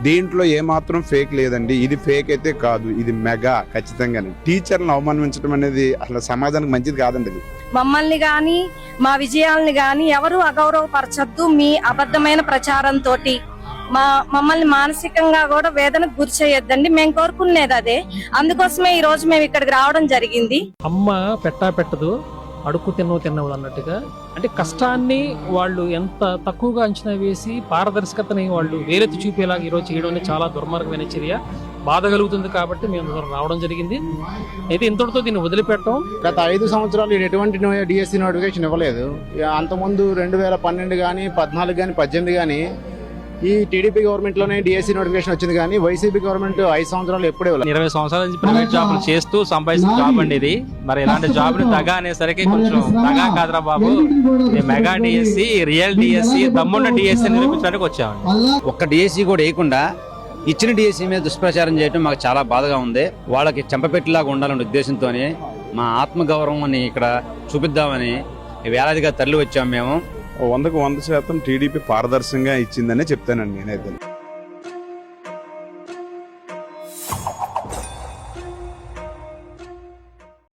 దీంట్లో ఏమాత్రం ఫేక్ లేదండి. ఇది ఫేక్ అయితే కాదు, ఇది మెగా ఖచ్చితంగానే. టీచర్లను అవమానించడం అనేది అసలు సమాజానికి మంచిది కాదండి. ఇది మమ్మల్ని గాని మా విజయాలని గాని ఎవరు అగౌరవపరచొద్దు. మీ అబద్ధమైన ప్రచారంతో మమ్మల్ని మానసికంగా కూడా వేదనకు గురి చేయొద్దండి. మేము కోరుకునేది అదే. అందుకోసమే ఈ రోజు మేము ఇక్కడికి రావడం జరిగింది. అమ్మ పెట్టదు అడుక్కు తిన్నవు అన్నట్టుగా, అంటే కష్టాన్ని వాళ్ళు ఎంత తక్కువగా అంచనా వేసి పారదర్శకతని వాళ్ళు వేరెత్తి చూపేలాగా ఈరోజు చేయడం అనేది చాలా దుర్మార్గమైన చర్య. బాధ కలుగుతుంది కాబట్టి మేము రావడం జరిగింది. అయితే ఇంతటితో దీన్ని వదిలిపెట్టడం. గత 5 సంవత్సరాలు ఎటువంటి డిఎస్సి నోటిఫికేషన్ ఇవ్వలేదు. అంతకుముందు 2012 కానీ 14 కానీ 18 కానీ ఈ టీడీపీ గవర్నమెంట్ లోనే డిఎస్సి నోటిఫికేషన్ వచ్చింది. కానీ వైసీపీ గవర్నమెంట్ 5 సంవత్సరాలు ఎప్పుడే 20 సంవత్సరాల నుంచి ప్రైవేట్ జాబులు చేస్తూ సంపాదించిన జాబ్ అండి ఇది. మరి ఇలాంటి జాబ్ ని తగా అనేసరికి కొంచెం తగా కాదురా బాబు, మెగా డిఎస్సి, రియల్ డిఎస్సి, దమ్మున్న డిఎస్సి నిరూపించడానికి వచ్చామండి. ఒక్క డిఎస్సి కూడా వేయకుండా ఇచ్చిన డిఎస్సి మీద దుష్ప్రచారం చేయడం మాకు చాలా బాధగా ఉంది. వాళ్ళకి చెంపపెట్టిలాగా ఉండాలనే ఉద్దేశంతోనే మా ఆత్మగౌరవాన్ని ఇక్కడ చూపిద్దామని వేలాదిగా తరలి వచ్చాము. మేము 100కు 100% టీడీపీ పారదర్శకంగా ఇచ్చిందనే చెప్తానండి నేనైతే.